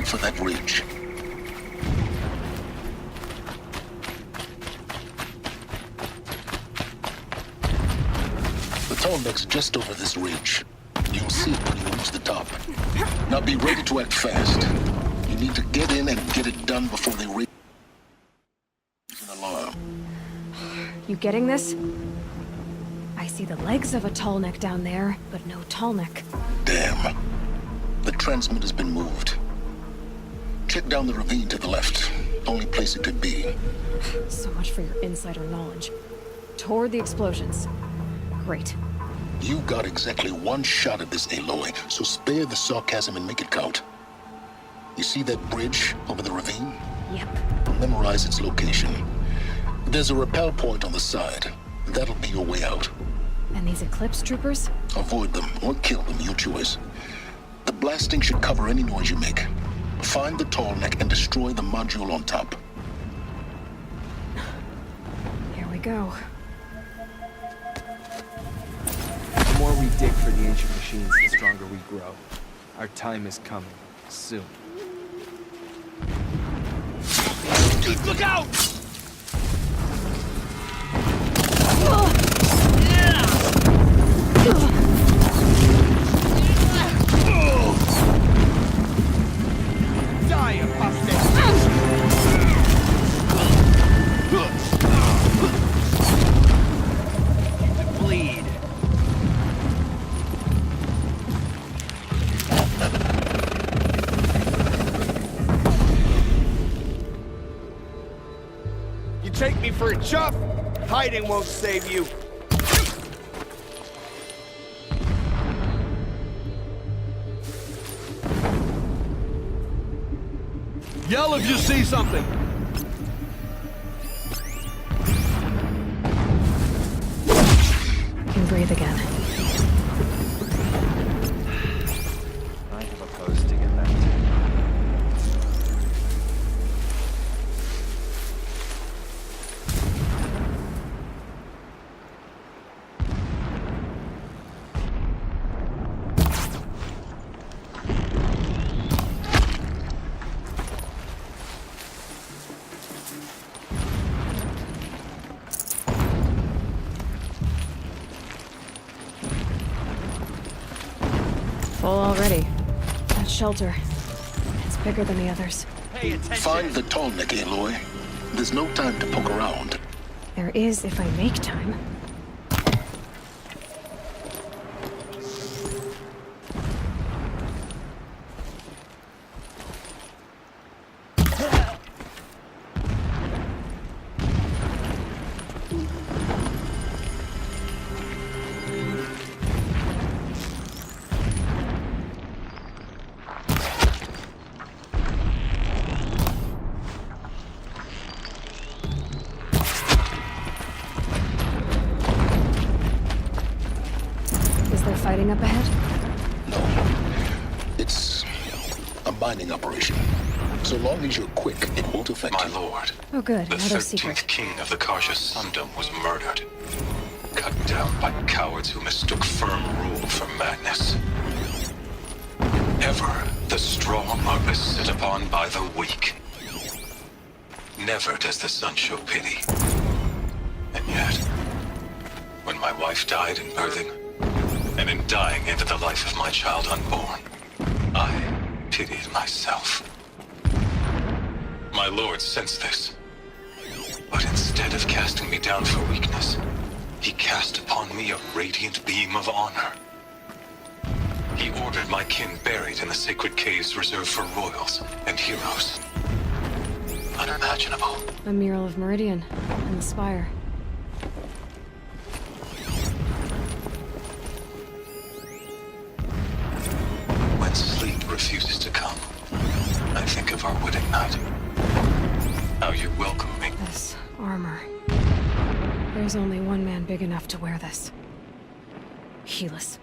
head for that ridge. The tall neck's just over this ridge. You'll see it when you reach the top. Now be ready to act fast. You need to get in and get it done before they raise an alarm. You getting this? I see the legs of a tall neck down there, but no tall neck. Damn. The transmitter's been moved. Check down the ravine to the left. Only place it could be. So much for your insider knowledge. Toward the explosions. Great. You got exactly one shot at this, Aloy, so spare the sarcasm and make it count. You see that bridge over the ravine? Yep. Memorize its location. There's a rappel point on the side. That'll be your way out. And these Eclipse troopers? Avoid them or kill them, your choice. The blasting should cover any noise you make. Find the tall neck and destroy the module on top. Here we go. The more we dig for the ancient machines, the stronger we grow. Our time is coming. Soon. Look out! Die, apostate! Bleed. You take me for a chuff? Hiding won't save you. Yell if you see something! Can breathe again. I have a post to get back to. Full already. That shelter. It's bigger than the others. Pay attention. Find the tall neck, Aloy. There's no time to poke around. There is if I make time. Fighting up ahead? No. It's a mining operation. So long as you're quick, it won't affect My you. lord, Oh good, the another 13th secret. king of the Karja Sundom was murdered. Cut down by cowards who mistook firm rule for madness. Ever the strong are beset upon by the weak. Never does the sun show pity. And yet, when my wife died in birthing, and in dying ended the life of my child unborn, I pitied myself. My lord sensed this. But instead of casting me down for weakness, he cast upon me a radiant beam of honor. He ordered my kin buried in the sacred caves reserved for royals and heroes. Unimaginable. A mural of Meridian and the spire. When sleep refuses to come, I think of our wedding night. How you welcomed me. This armor. There's only one man big enough to wear this. Helis.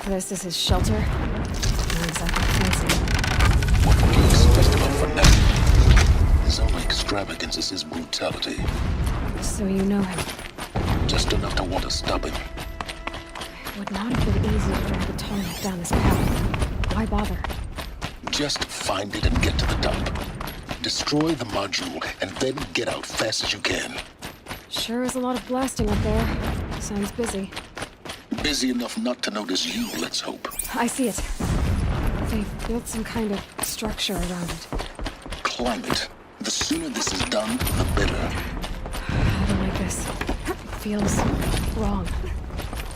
This is his shelter. Not exactly fancy. What would you expect about Fnatic? His only extravagance is his brutality. So you know him. Just enough to want to stop him. It would not have been easy to drag the tall neck down this path. Why bother? Just find it and get to the top. Destroy the module and then get out fast as you can. Sure is a lot of blasting up there. Sounds busy. Busy enough not to notice you, let's hope. I see it. They've built some kind of structure around it. Climb it. The sooner this is done, the better. I don't like this. It feels wrong.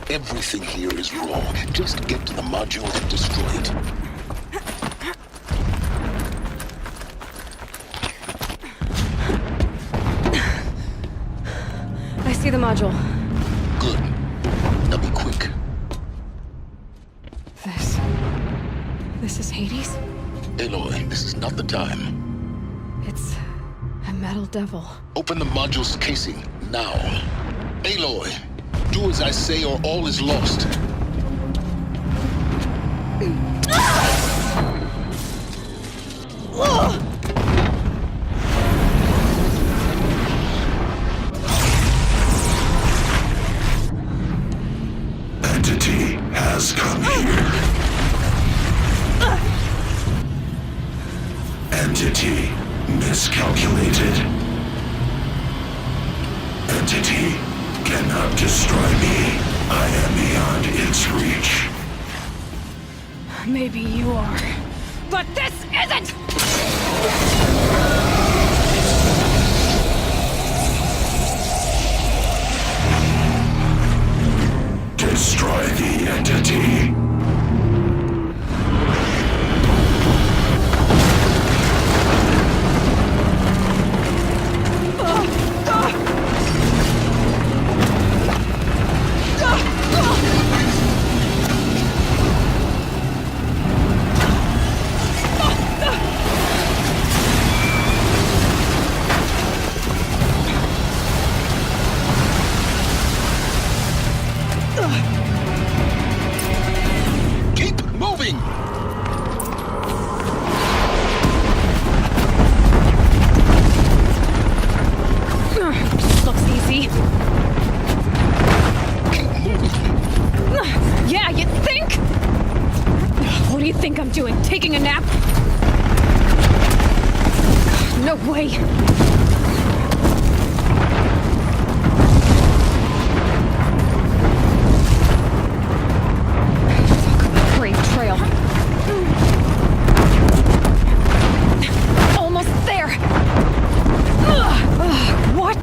Everything here is wrong. Just get to the module and destroy it. I see the module. Good. Now be quick. This is Hades? Aloy, this is not the time. It's a metal devil. Open the module's casing, now. Aloy, do as I say or all is lost. Entity has come here. Entity miscalculated. Entity cannot destroy me. I am beyond its reach. Maybe you are. But this isn't! Destroy the entity. Keep moving! Looks easy. Keep moving. Yeah, you think? What do you think I'm doing? Taking a nap? No way. Brave trail. Almost there. What?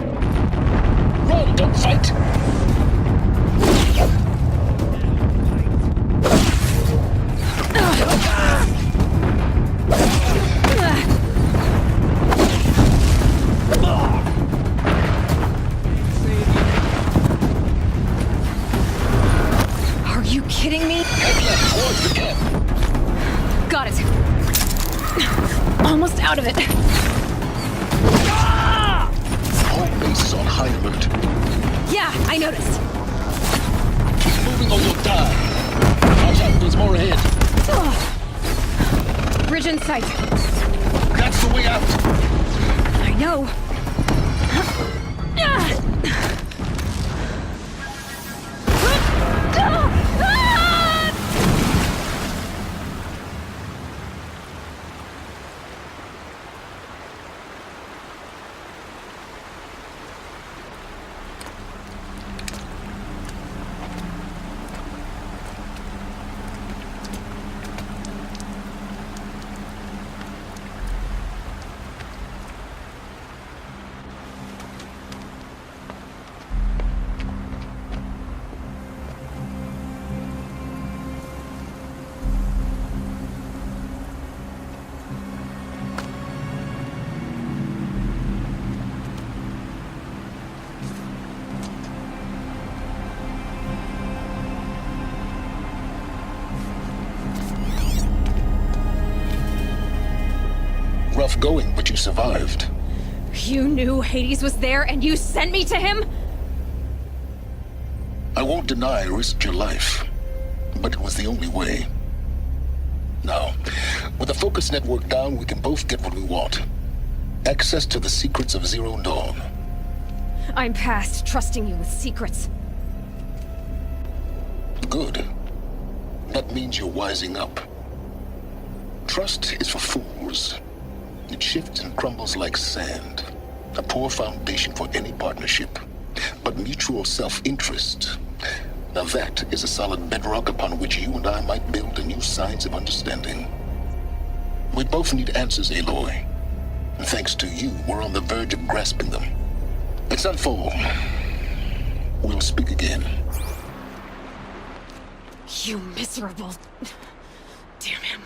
Run, don't fight! Are you kidding me? Head left towards the camp. Got it. Almost out of it. Whole base is on high alert. Yeah, I noticed. Keep moving or you'll die. Watch out, there's more ahead. Bridge in sight. That's the way out. I know. Rough going, but you survived. You knew Hades was there and you sent me to him? I won't deny I risked your life, but it was the only way. Now, with the focus network down, we can both get what we want. Access to the secrets of Zero Dawn. I'm past trusting you with secrets. Good. That means you're wising up. Trust is for fools. It shifts and crumbles like sand. A poor foundation for any partnership. But mutual self-interest, now that is a solid bedrock upon which you and I might build a new science of understanding. We both need answers, Aloy. And thanks to you, we're on the verge of grasping them. It's Sunfall. We'll speak again. You miserable... Damn him.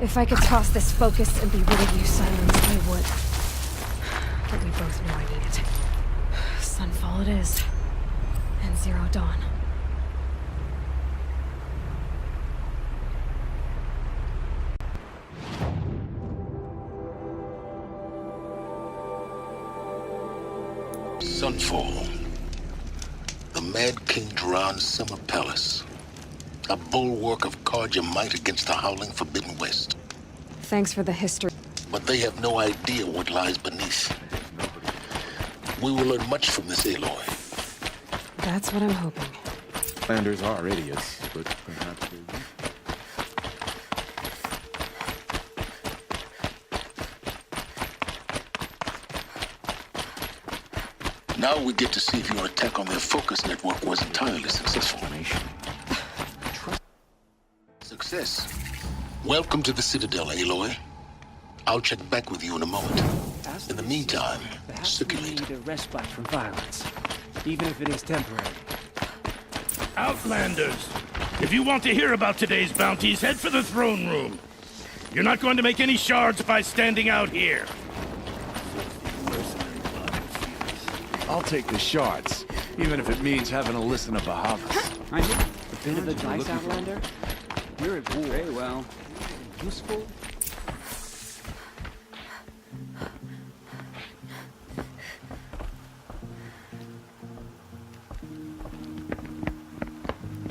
If I could toss this focus and be rid of you, Silence, I would. But we both know I need it. Sunfall it is. And Zero Dawn. Sunfall. The Mad King Jiran's summer palace. A bulwark of Carja might against the howling Forbidden West. Thanks for the history. But they have no idea what lies beneath. We will learn much from this, Aloy. That's what I'm hoping. Landers are idiots, but perhaps they're... Now we get to see if your attack on their focus network was entirely successful. Success. Welcome to the Citadel, Aloy. I'll check back with you in a moment. In the meantime, circulate. Need a respite from violence, even if it is temporary. Outlanders, if you want to hear about today's bounties, head for the throne room. You're not going to make any shards by standing out here. I'll take the shards, even if it means having to listen to Bahavas. I need a bit of advice, Outlander. We're at war. Very well. Useful?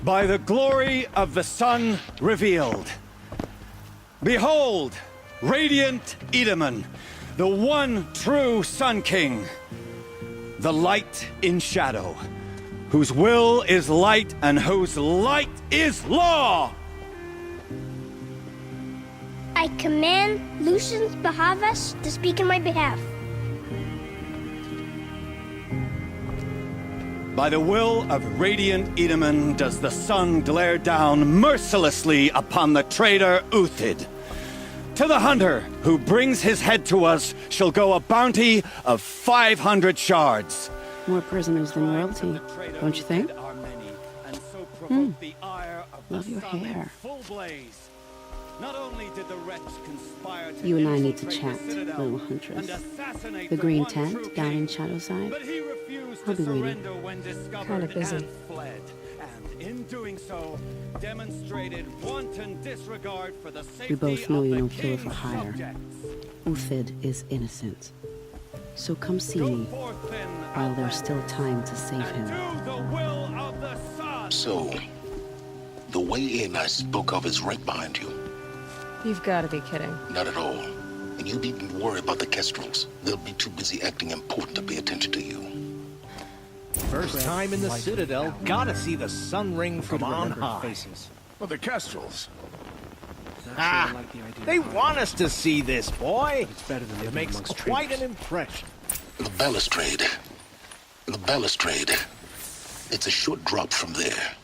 By the glory of the sun revealed. Behold, radiant Edaman, the one true Sun King. The light in shadow, whose will is light and whose light is law! I command Lucius Bahavas to speak in my behalf. By the will of radiant Edaman does the sun glare down mercilessly upon the traitor Uthid. To the hunter who brings his head to us shall go a bounty of 500 shards. More prisoners than royalty, don't you think? Love your hair. You and I need to chat, little huntress. The green tent down in Shadowside? I'll be waiting. Kinda busy. In doing so, demonstrated wanton disregard for the safety We both know of you're the no killer for king's hire. subjects. Uthid is innocent. So come see me Forth then, while there's still time to save him. do the will of the sun. So, the way in I spoke of is right behind you. You've got to be kidding. Not at all. And you needn't worry about the Kestrels. They'll be too busy acting important to pay attention to you. First time in the Citadel, gotta see the sun ring from on high. Faces. Well, the Kestrels. Ah, Like the idea they of want us to see this, boy. It's better than It living makes amongst quite an traitors. impression. The balustrade. The balustrade. It's a short drop from there.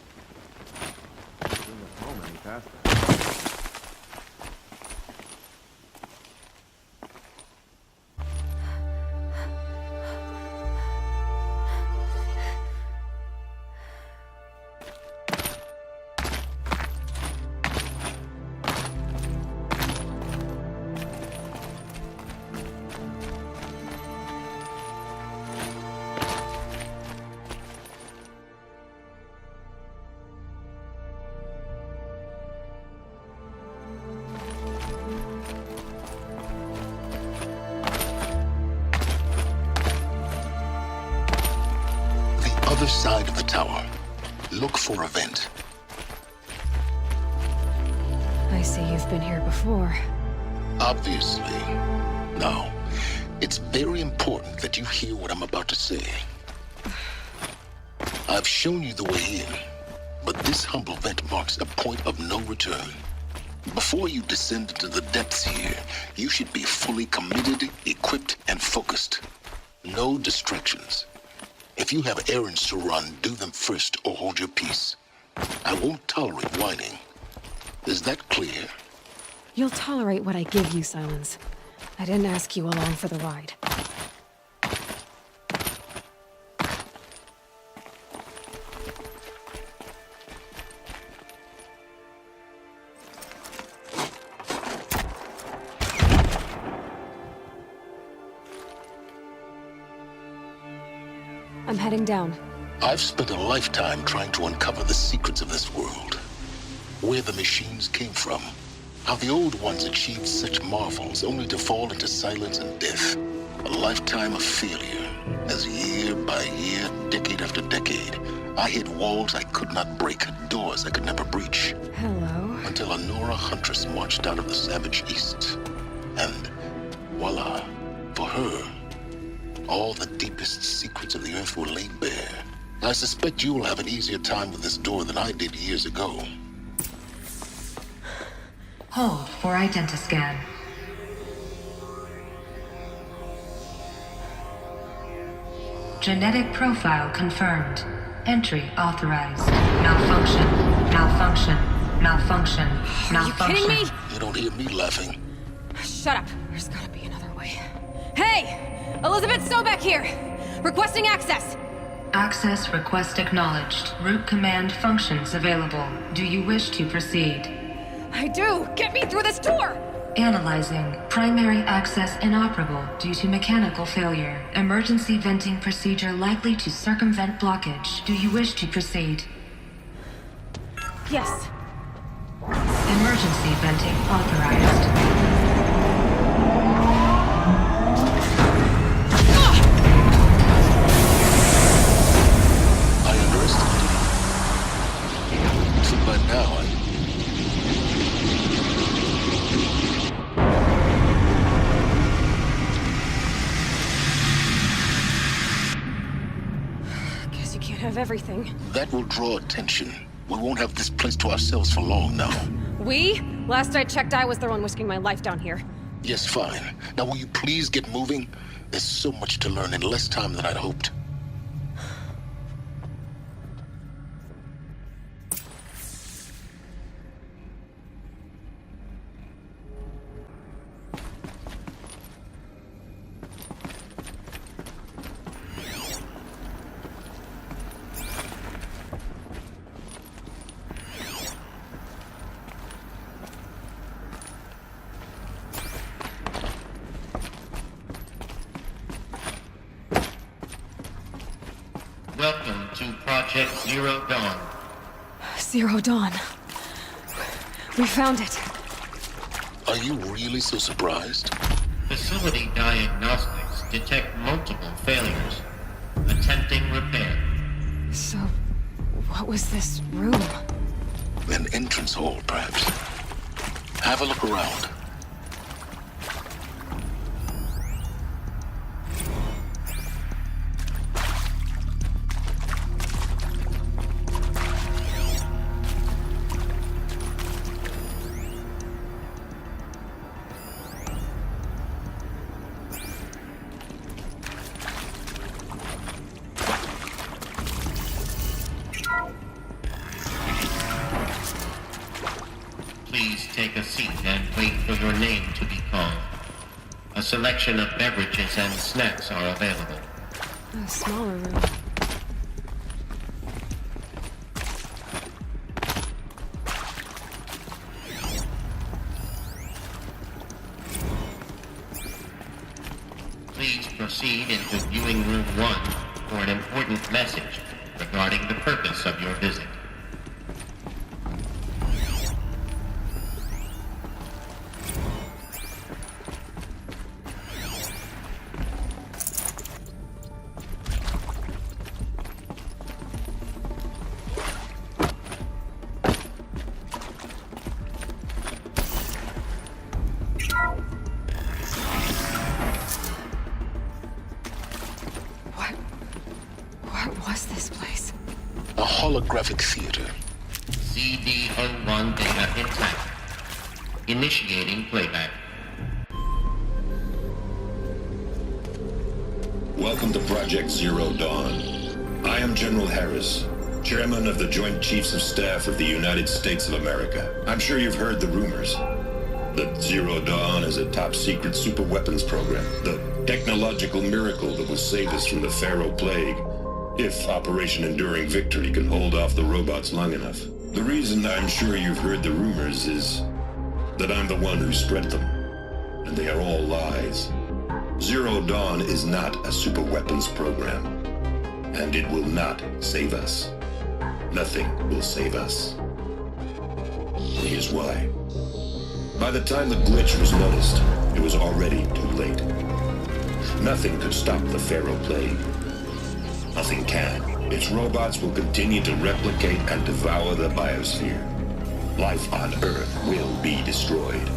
Other side of the tower. Look for a vent. I see you've been here before. Obviously. Now, it's very important that you hear what I'm about to say. I've shown you the way in. But this humble vent marks a point of no return. Before you descend into the depths here, you should be fully committed, equipped, and focused. No distractions. If you have errands to run, do them first or hold your peace. I won't tolerate whining. Is that clear? You'll tolerate what I give you, Silence. I didn't ask you along for the ride. I'm heading down. I've spent a lifetime trying to uncover the secrets of this world. Where the machines came from. How the old ones achieved such marvels only to fall into silence and death. A lifetime of failure. As year by year, decade after decade, I hit walls I could not break, doors I could never breach. Hello? Until a Nora huntress marched out of the savage east. And voila, for her, all the deepest secrets of the Earth were laid bare. I suspect you will have an easier time with this door than I did years ago. Hold for identiscan. Genetic profile confirmed. Entry authorized. Malfunction. Malfunction. Malfunction. Malfunction. Are you kidding me? You don't hear me laughing. Shut up. There's gotta be another way. Hey! Elizabeth Sobek here! Requesting access! Access request acknowledged. Root command functions available. Do you wish to proceed? I do! Get me through this door! Analyzing. Primary access inoperable due to mechanical failure. Emergency venting procedure likely to circumvent blockage. Do you wish to proceed? Yes. Emergency venting authorized. By now, Guess you can't have everything. that will draw attention. We won't have this place to ourselves for long now. We? Last I checked, I was the one risking my life down here. Yes, fine. Now will you please get moving? There's so much to learn in less time than I'd hoped. Welcome to Project Zero Dawn. Zero Dawn. We found it. Are you really so surprised? Facility diagnostics detect multiple failures. Attempting repair. So, what was this room? An entrance hall, perhaps. Have a look around. Please take a seat and wait for your name to be called. A selection of beverages and snacks are available. A smaller room. Please proceed into viewing room 1 for an important message regarding the purpose of your visit. What was this place? A holographic theater. ZD-01 data intact. Initiating playback. Welcome to Project Zero Dawn. I am General Harris, Chairman of the Joint Chiefs of Staff of the United States of America. I'm sure you've heard the rumors that Zero Dawn is a top-secret superweapons program, the technological miracle that will save us from the Pharaoh Plague, if Operation Enduring Victory can hold off the robots long enough. The reason I'm sure you've heard the rumors is that I'm the one who spread them, and they are all lies. Zero Dawn is not a superweapons program, and it will not save us. Nothing will save us. Here's why. By the time the glitch was noticed, it was already too late. Nothing could stop the Pharaoh Plague. Nothing can. Its robots will continue to replicate and devour the biosphere. Life on Earth will be destroyed.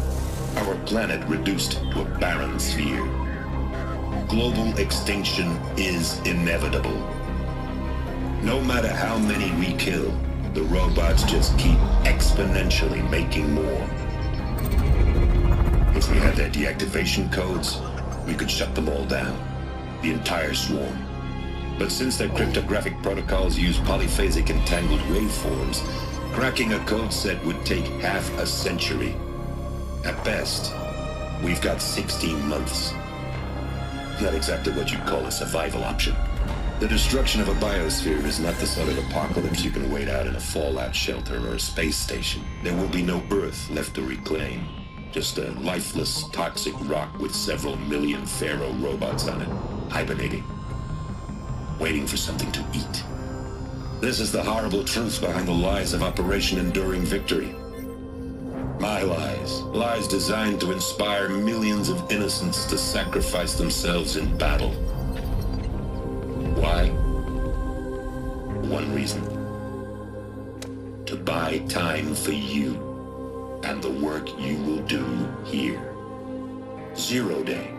Our planet reduced to a barren sphere. Global extinction is inevitable. No matter how many we kill, the robots just keep exponentially making more. If we had their deactivation codes, we could shut them all down. The entire swarm. But since their cryptographic protocols use polyphasic entangled waveforms, cracking a code set would take half a century. At best, we've got 16 months. Not exactly what you'd call a survival option. The destruction of a biosphere is not the sort of apocalypse you can wait out in a fallout shelter or a space station. There will be no Earth left to reclaim. Just a lifeless, toxic rock with several million Pharaoh robots on it, hibernating, waiting for something to eat. This is the horrible truth behind the lies of Operation Enduring Victory. My lies. Lies designed to inspire millions of innocents to sacrifice themselves in battle. Why? One reason. To buy time for you and the work you will do here. Zero Day,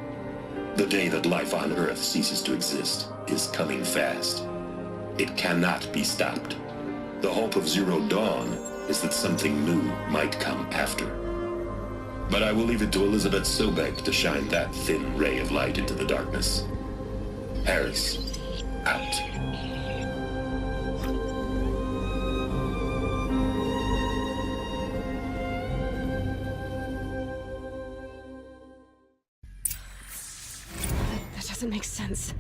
the day that life on Earth ceases to exist, is coming fast. It cannot be stopped. The hope of Zero Dawn is that something new might come after. But I will leave it to Elizabeth Sobek to shine that thin ray of light into the darkness. Harris, out. That doesn't make sense.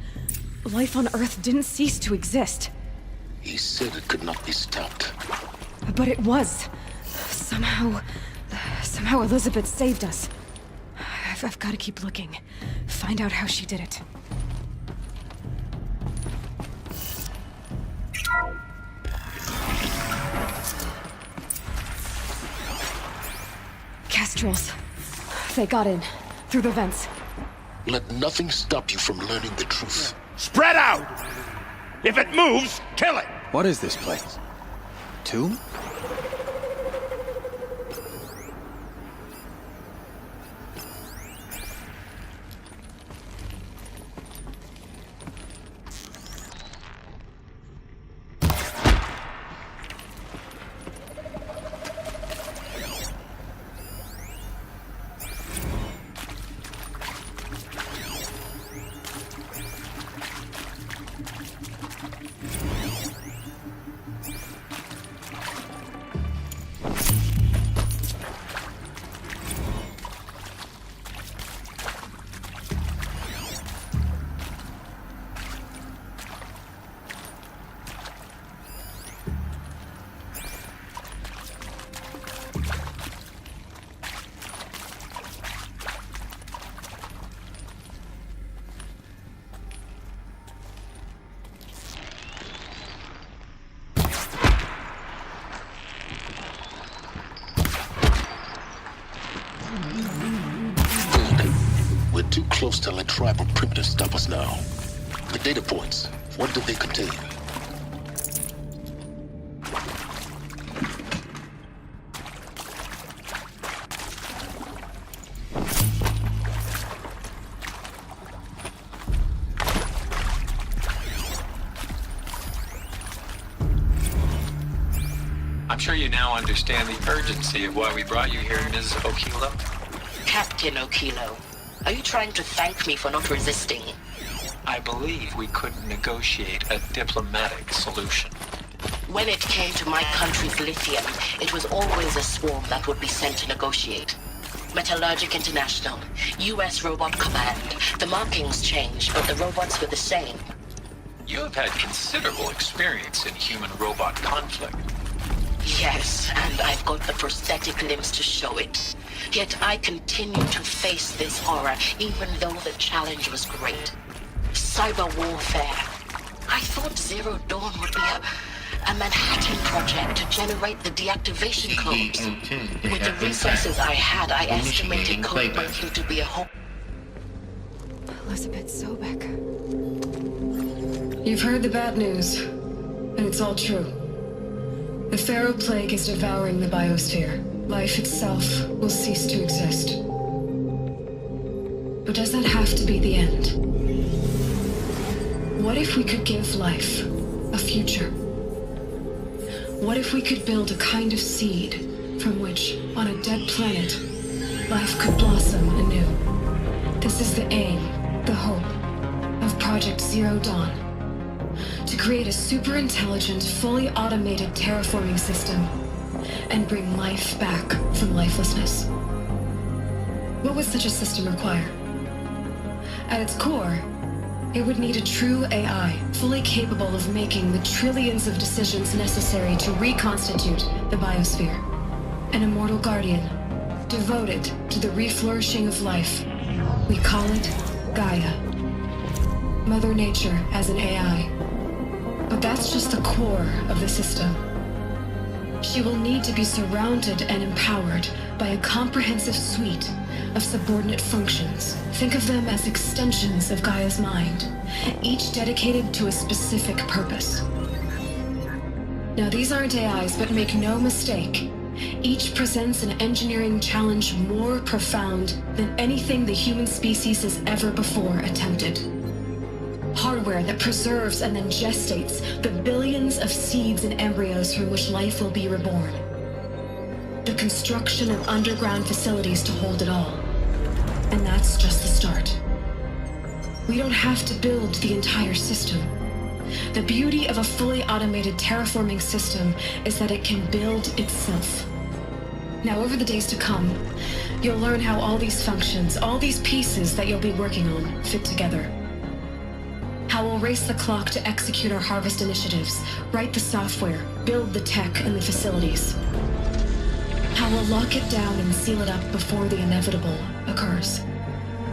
Life on Earth didn't cease to exist. He said it could not be stopped. But it was. Somehow Elizabeth saved us. I've got to keep looking. Find out how she did it. Kestrels. They got in. Through the vents. Let nothing stop you from learning the truth. Spread out! If it moves, kill it! What is this place? Tomb? We're too close to let tribal primitives stop us now. The data points, what do they contain? I'm sure you now understand the urgency of why we brought you here, Ms. Okilo. Captain Okilo, are you trying to thank me for not resisting? I believe we could negotiate a diplomatic solution. When it came to my country's lithium, it was always a swarm that would be sent to negotiate. Metallurgic International, U.S. Robot Command. The markings changed, but the robots were the same. You have had considerable experience in human-robot conflict. Yes, and I've got the prosthetic limbs to show it. Yet I continue to face this horror, even though the challenge was great. Cyber warfare. I thought Zero Dawn would be a Manhattan project to generate the deactivation codes. With the resources I had, I estimated code breakthrough to be a whole... Elizabeth Sobek. You've heard the bad news, and it's all true. The Pharaoh Plague is devouring the biosphere. Life itself will cease to exist. But does that have to be the end? What if we could give life a future? What if we could build a kind of seed from which, on a dead planet, life could blossom anew? This is the aim, the hope, of Project Zero Dawn. To create a super-intelligent, fully automated terraforming system and bring life back from lifelessness. What would such a system require? At its core, it would need a true AI, fully capable of making the trillions of decisions necessary to reconstitute the biosphere. An immortal guardian, devoted to the reflourishing of life. We call it Gaia. Mother Nature as an AI. But that's just the core of the system. She will need to be surrounded and empowered by a comprehensive suite of subordinate functions. Think of them as extensions of Gaia's mind, each dedicated to a specific purpose. Now, these aren't AIs, but make no mistake, each presents an engineering challenge more profound than anything the human species has ever before attempted. Hardware that preserves and then gestates the billions of seeds and embryos from which life will be reborn. The construction of underground facilities to hold it all. And that's just the start. We don't have to build the entire system. The beauty of a fully automated terraforming system is that it can build itself. Now, over the days to come, you'll learn how all these functions, all these pieces that you'll be working on, fit together. How we'll race the clock to execute our harvest initiatives, write the software, build the tech and the facilities. How we'll lock it down and seal it up before the inevitable occurs.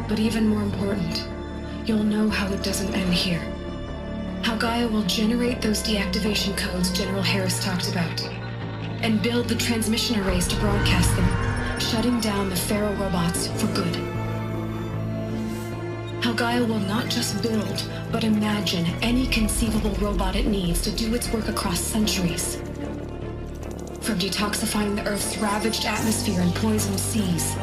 But even more important, you'll know how it doesn't end here. How Gaia will generate those deactivation codes General Harris talked about, and build the transmission arrays to broadcast them, shutting down the Pharaoh robots for good. How Gaia will not just build, but imagine any conceivable robot it needs to do its work across centuries. From detoxifying the Earth's ravaged atmosphere and poisoned seas,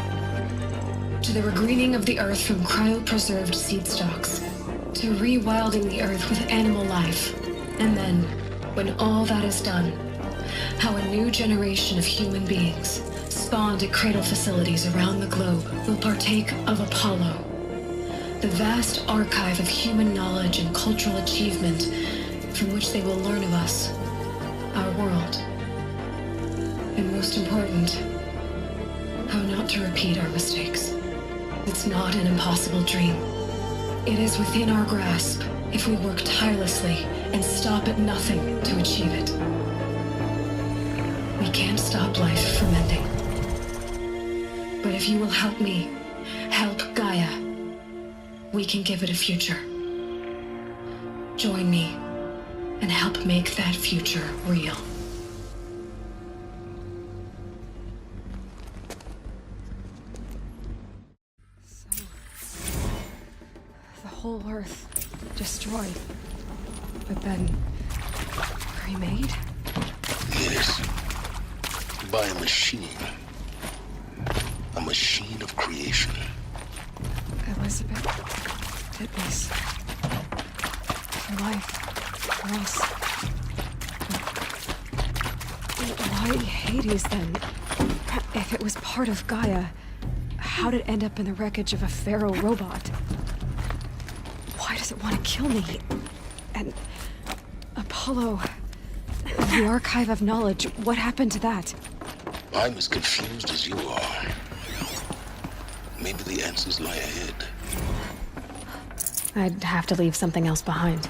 to the regreening of the Earth from cryopreserved seed stalks, to rewilding the Earth with animal life. And then, when all that is done, how a new generation of human beings, spawned at cradle facilities around the globe, will partake of Apollo, the vast archive of human knowledge and cultural achievement from which they will learn of us, our world. And most important, how not to repeat our mistakes. It's not an impossible dream. It is within our grasp if we work tirelessly and stop at nothing to achieve it. We can't stop life from ending. But if you will help me, help Gaia, we can give it a future. Join me and help make that future real. The whole Earth destroyed, but then remade? Yes. By a machine. A machine of creation. Elizabeth, it was for life, for us. Why Hades, then? If it was part of Gaia, how did it end up in the wreckage of a Pharaoh robot? Why does it want to kill me? And Apollo, the Archive of Knowledge, what happened to that? I'm as confused as you are. Maybe the answers lie ahead. I'd have to leave something else behind.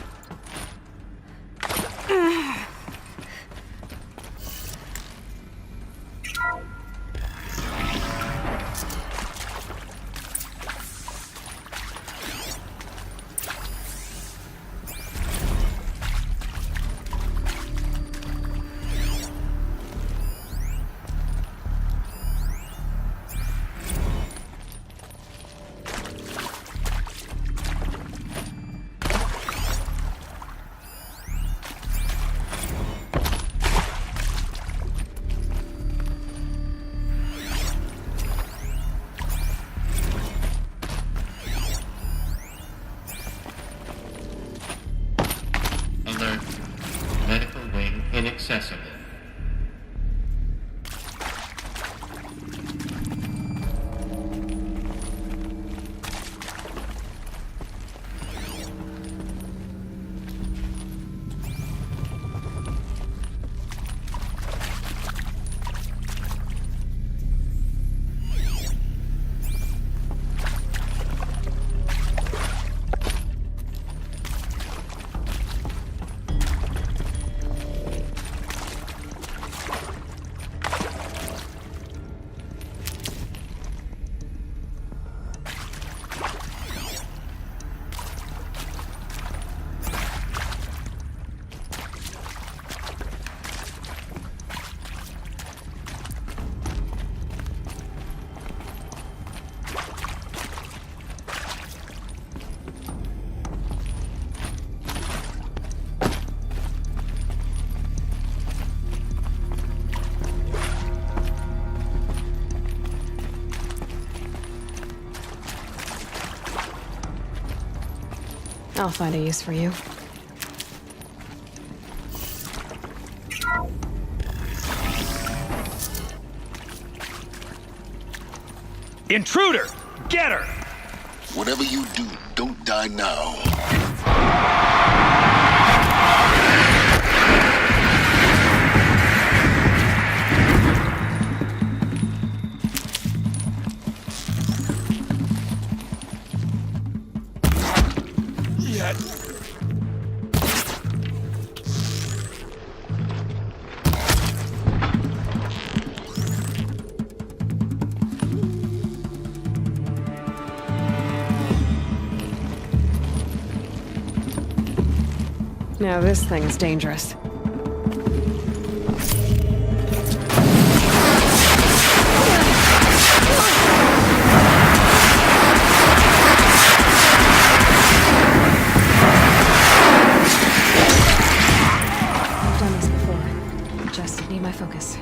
Alert. Medical wing inaccessible. I'll find a use for you. Intruder! Get her! Whatever you do, don't die now. Now this thing's dangerous. I've done this before. Just need my focus.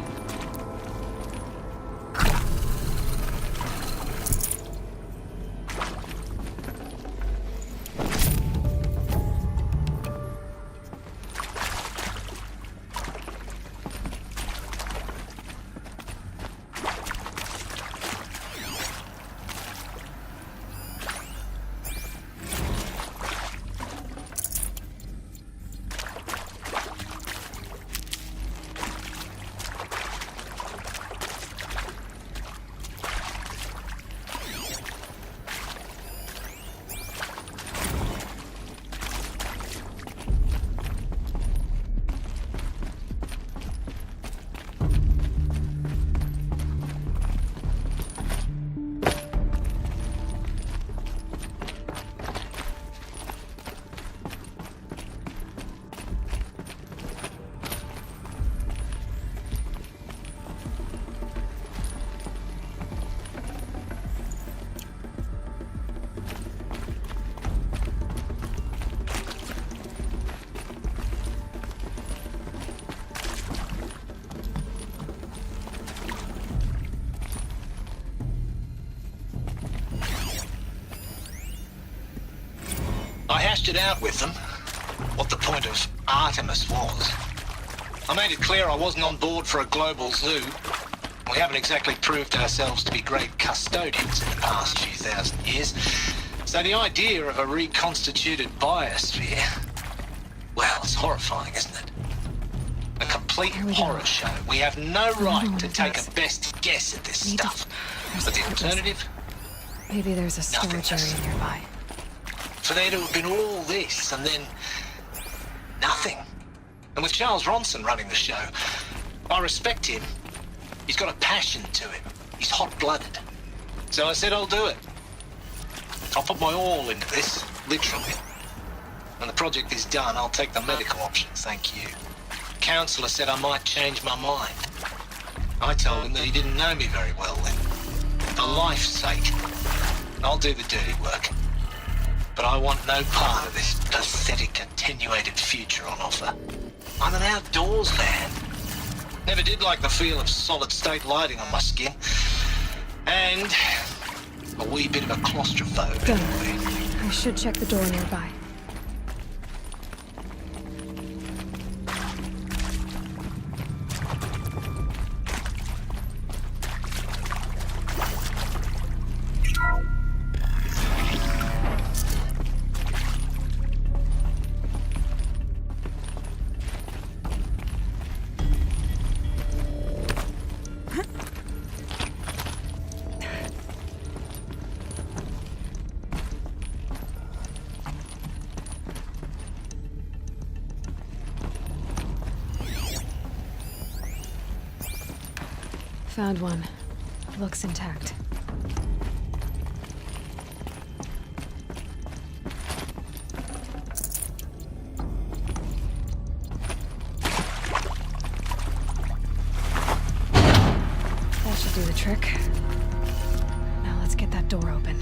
I hashed it out with them, what the point of Artemis was. I made it clear I wasn't on board for a global zoo. We haven't exactly proved ourselves to be great custodians in the past few thousand years. So the idea of a reconstituted biosphere, well, it's horrifying, isn't it? A complete horror show. We have no right to take a best guess at this stuff. But the alternative? Maybe there's a storage area nearby. For there to have been all this and then nothing. And with Charles Ronson running the show, I respect him. He's got a passion to him. He's hot-blooded. So I said I'll do it. I'll put my all into this, literally. When the project is done, I'll take the medical option, thank you. Counselor said I might change my mind. I told him that he didn't know me very well then. For life's sake, I'll do the dirty work. But I want no part of this pathetic attenuated future on offer. I'm an outdoors man. Never did like the feel of solid-state lighting on my skin. And a wee bit of a claustrophobe anyway. I should check the door nearby. Found one. Looks intact. That should do the trick. Now let's get that door open.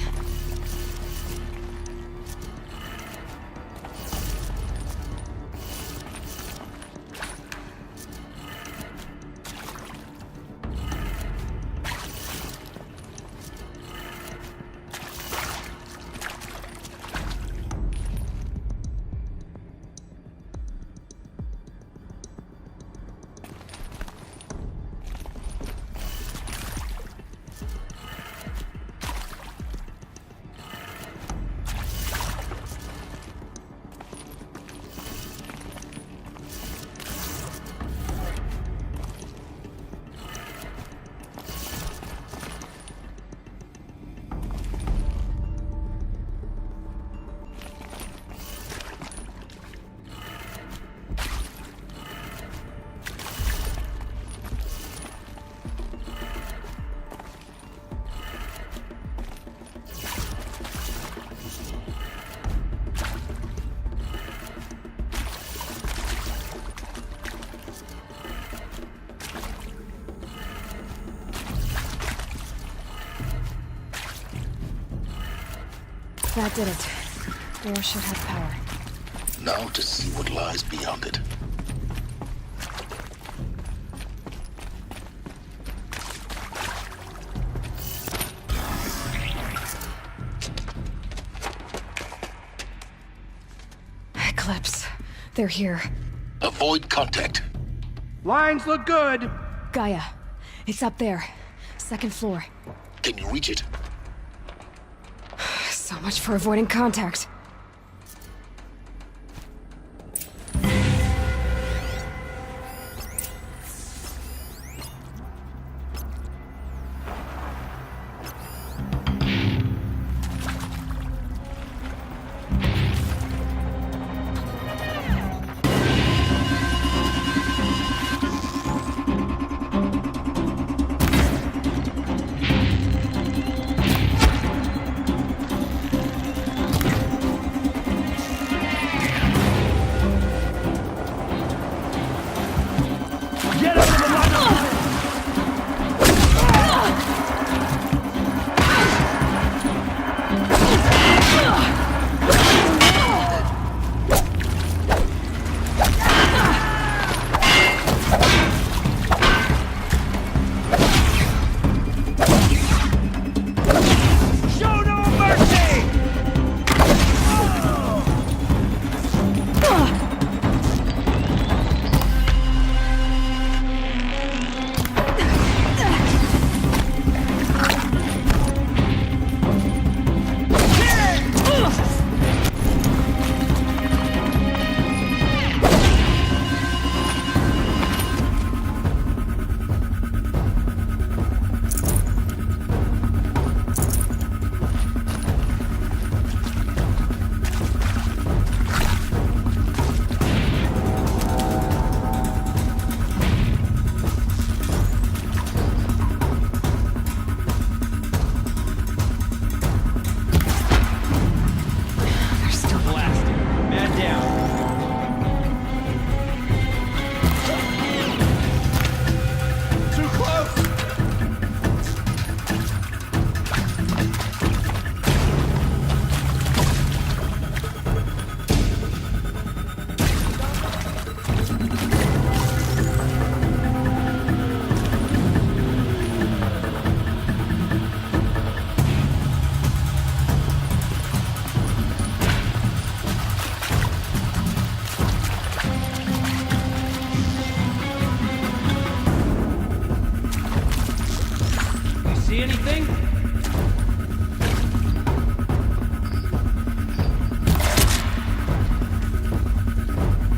That did it. Door should have power. Now to see what lies beyond it. Eclipse. They're here. Avoid contact. Lines look good. Gaia. It's up there. Second floor. Can you reach it? So much for avoiding contact. anything?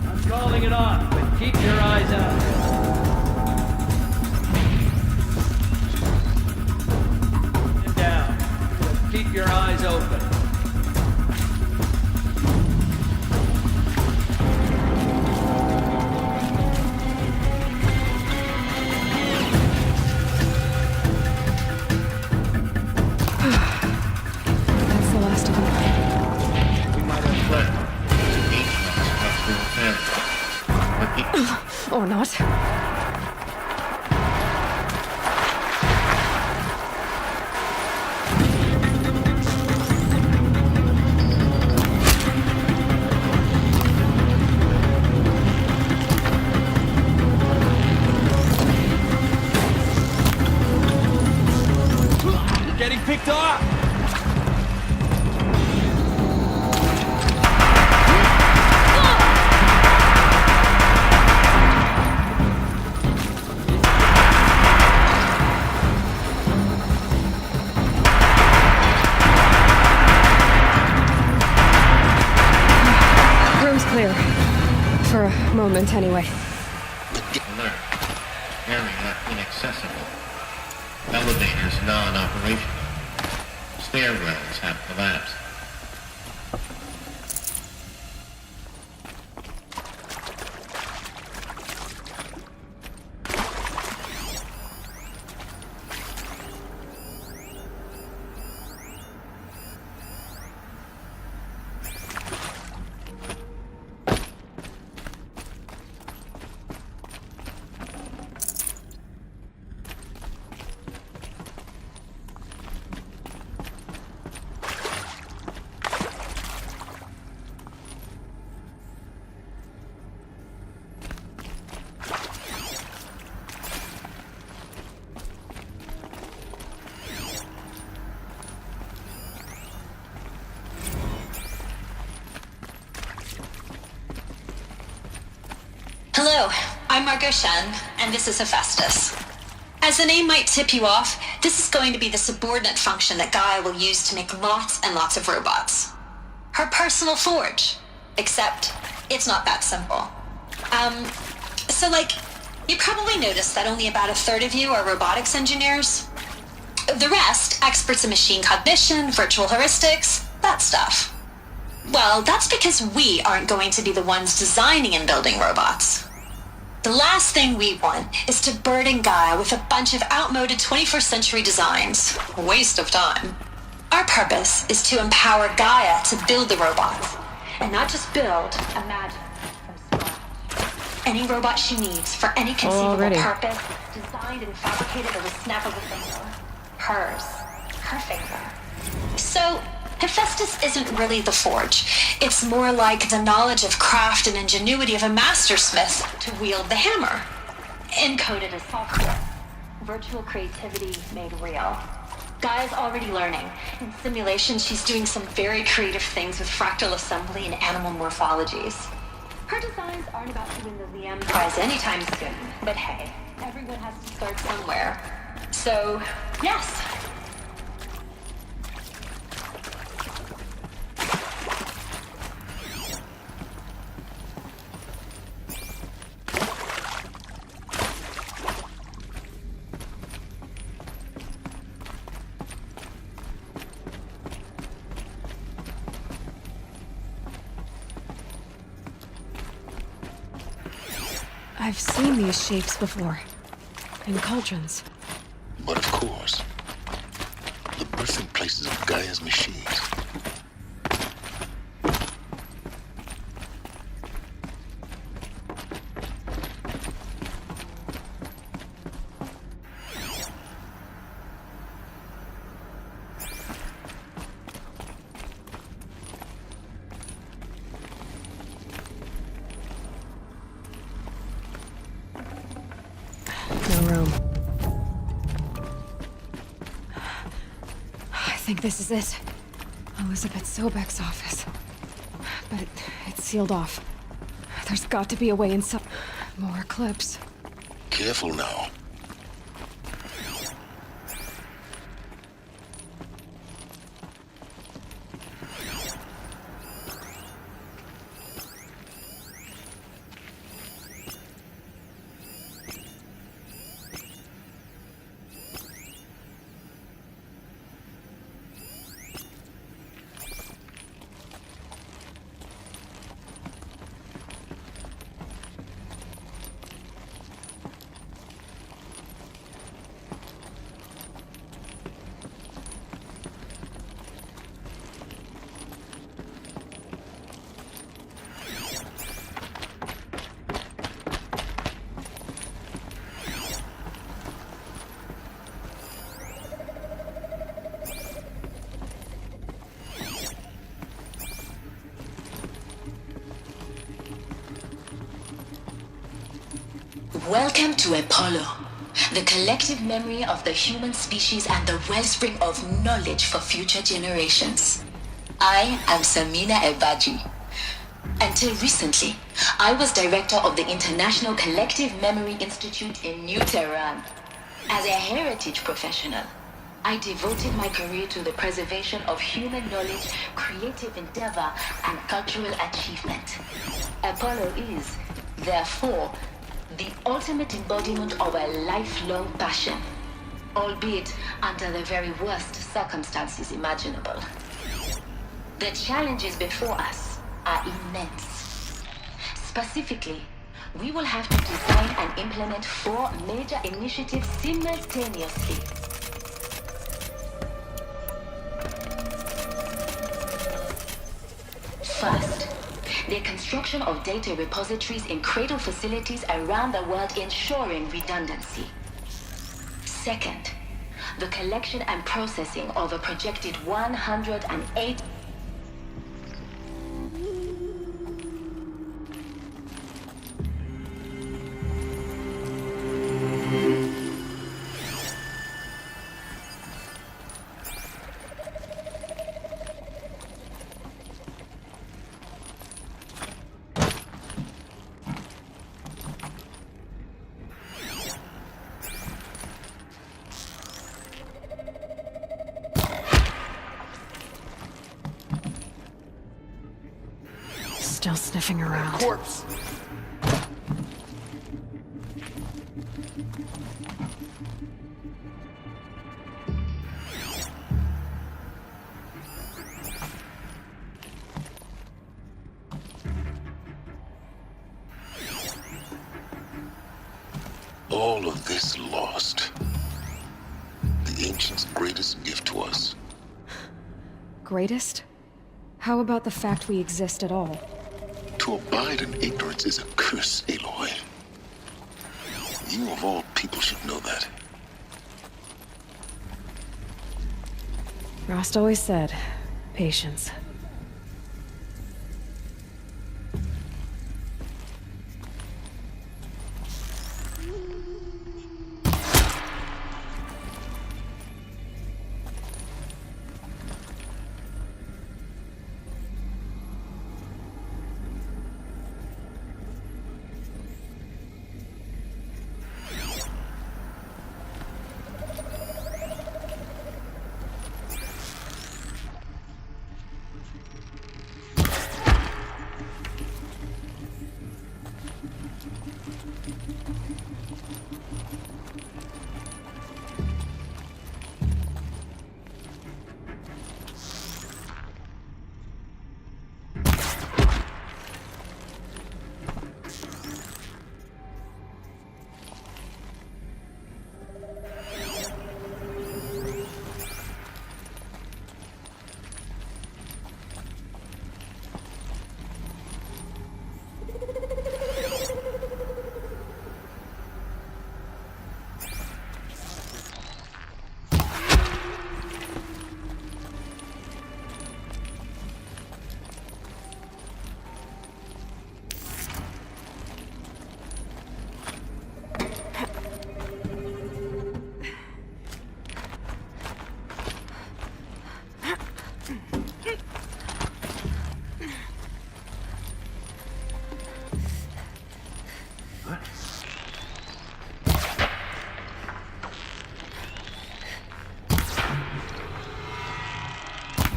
I'm calling it off, but keep your eyes out. Sit down, but keep your eyes open. That's the last of them. We might have fled. Ancient structural failure. Or not. You're getting picked off! Room's clear. For a moment, anyway. Alert. Area inaccessible. Elevators non-operational. Stairwells have collapsed. Hello, I'm Margot Shen, and this is Hephaestus. As the name might tip you off, this is going to be the subordinate function that Gaia will use to make lots and lots of robots. Her personal forge. Except, it's not that simple. You probably noticed that only about a third of you are robotics engineers. The rest, experts in machine cognition, virtual heuristics, that stuff. Well, that's because we aren't going to be the ones designing and building robots. The last thing we want is to burden Gaia with a bunch of outmoded 21st century designs. A waste of time. Our purpose is to empower Gaia to build the robots. And not just build, imagine from scratch. Any robot she needs for any conceivable purpose, designed and fabricated at a snap of a finger. Hers. Her finger. So, Hephaestus isn't really the forge. It's more like the knowledge of craft and ingenuity of a mastersmith to wield the hammer. Encoded as software. Virtual creativity made real. Gaia's already learning. In simulation, she's doing some very creative things with fractal assembly and animal morphologies. Her designs aren't about to win the Liam Prize anytime soon, but hey, everyone has to start somewhere. So, yes. I've seen these shapes before. In cauldrons. But of course, the birthing places of Gaia's machines. I think this is it. Elizabeth Sobek's office. But it's sealed off. There's got to be a way inside. More clips. Careful now. Welcome to Apollo, the collective memory of the human species and the wellspring of knowledge for future generations. I am Samina Ebaji. Until recently, I was director of the International Collective Memory Institute in New Tehran. As a heritage professional, I devoted my career to the preservation of human knowledge, creative endeavor, and cultural achievement. Apollo is, therefore, the ultimate embodiment of a lifelong passion, albeit under the very worst circumstances imaginable. The challenges before us are immense. Specifically, we will have to design and implement 4 major initiatives simultaneously. First, the construction of data repositories in cradle facilities around the world, ensuring redundancy. Second, the collection and processing of a projected 108 Still sniffing around. Corpse! All of this lost. The Ancients' greatest gift to us. Greatest? How about the fact we exist at all? To abide in ignorance is a curse, Aloy. You of all people should know that. Rost always said, patience.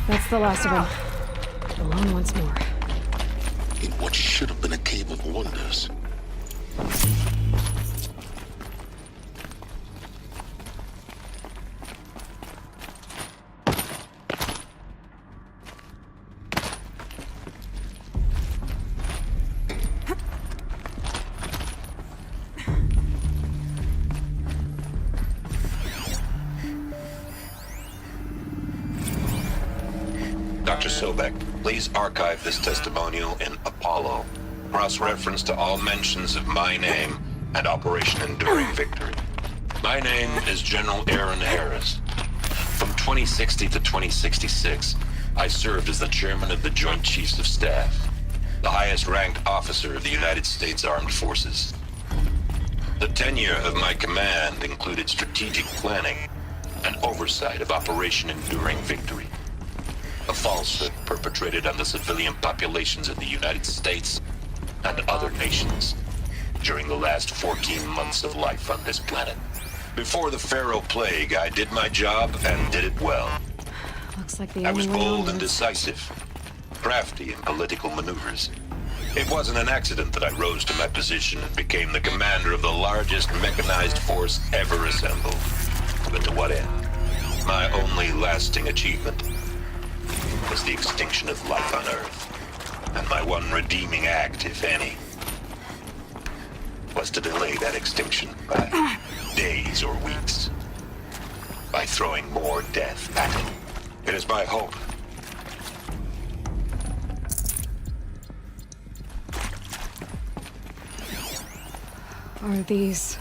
That's the last of them. Alone once more. In what should have been a cave of wonders. Dr. Sobek, please archive this testimonial in Apollo. Cross-reference to all mentions of my name and Operation Enduring Victory. My name is General Aaron Harris. From 2060 to 2066, I served as the chairman of the Joint Chiefs of Staff, the highest-ranked officer of the United States Armed Forces. The tenure of my command included strategic planning and oversight of Operation Enduring Victory, a falsehood perpetrated on the civilian populations of the United States and other nations during the last 14 months of life on this planet. Before the Pharaoh Plague, I did my job and did it well. Looks like the I was only way bold and onwards. decisive, crafty in political maneuvers. It wasn't an accident that I rose to my position and became the commander of the largest mechanized force ever assembled. But to what end? My only lasting achievement was the extinction of life on Earth. And my one redeeming act, if any, was to delay that extinction by days or weeks, by throwing more death at it. It is my hope Are these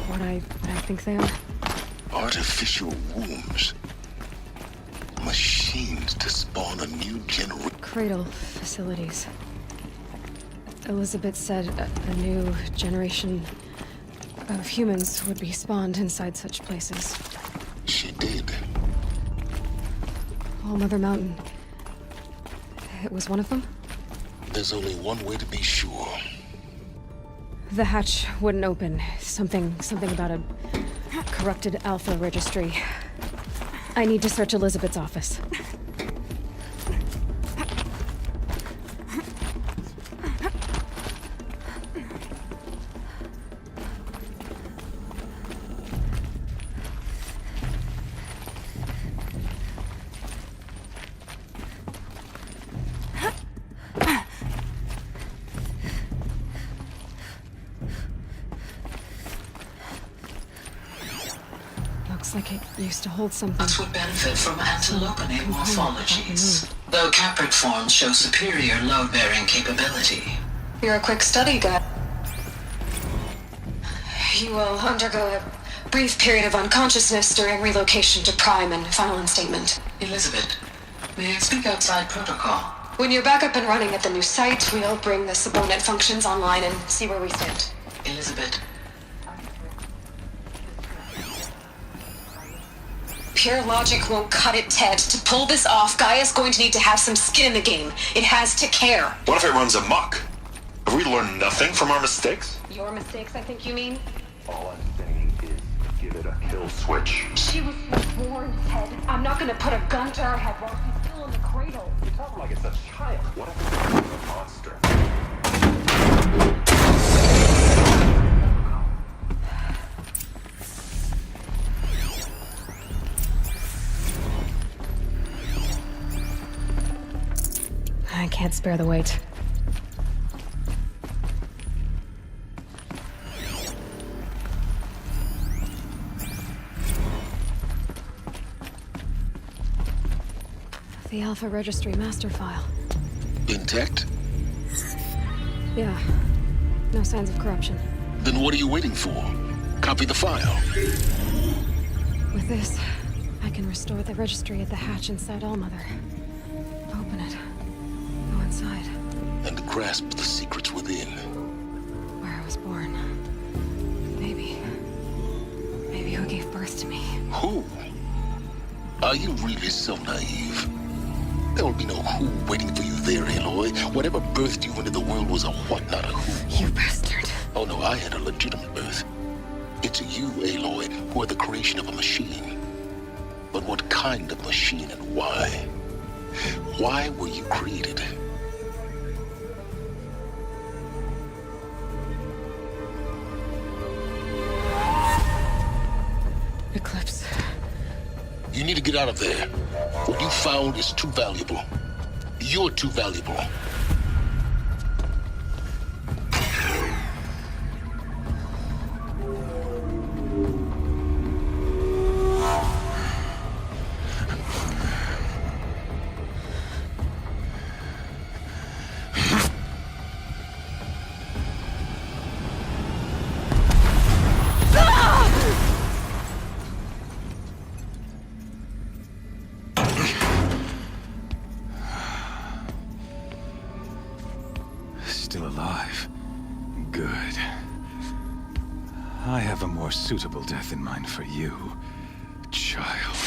what I think they are? Artificial wombs. Machines to spawn a new generation. Cradle facilities. Elizabeth said a new generation of humans would be spawned inside such places. She did. All Mother Mountain. It was one of them? There's only one way to be sure. The hatch wouldn't open. Something about a corrupted Alpha registry. I need to search Elizabeth's office. Looks like it used to hold something. That would benefit from antilopinate morphologies, though Caprid forms show superior load-bearing capability. You're a quick study guy. You will undergo a brief period of unconsciousness during relocation to Prime and final instatement. Elizabeth, may I speak outside protocol? When you're back up and running at the new site, we'll bring the subordinate functions online and see where we stand. Elizabeth. Pure logic won't cut it, Ted. To pull this off, Gaia's going to need to have some skin in the game. It has to care. What if it runs amok? Have we learned nothing from our mistakes? Your mistakes, I think you mean? All I'm saying is give it a kill switch. She was born, Ted. I'm not gonna put a gun to her head while she's still in the cradle. You talk like it's a child. What if it's a monster? I can't spare the weight. The Alpha Registry master file. Intact? Yeah. No signs of corruption. Then what are you waiting for? Copy the file. With this, I can restore the registry at the hatch inside Allmother. Open it. Go inside. And grasp the secrets within. Where I was born. Maybe who gave birth to me. Who? Are you really so naive? There will be no who waiting for you there, Aloy. Whatever birthed you into the world was a what, not a who. You bastard. Oh no, I had a legitimate birth. It's you, Aloy, who are the creation of a machine. But what kind of machine and why? Why were you created? Eclipse. You need to get out of there. What you found is too valuable. You're too valuable. Still alive. Good. I have a more suitable death in mind for you, child.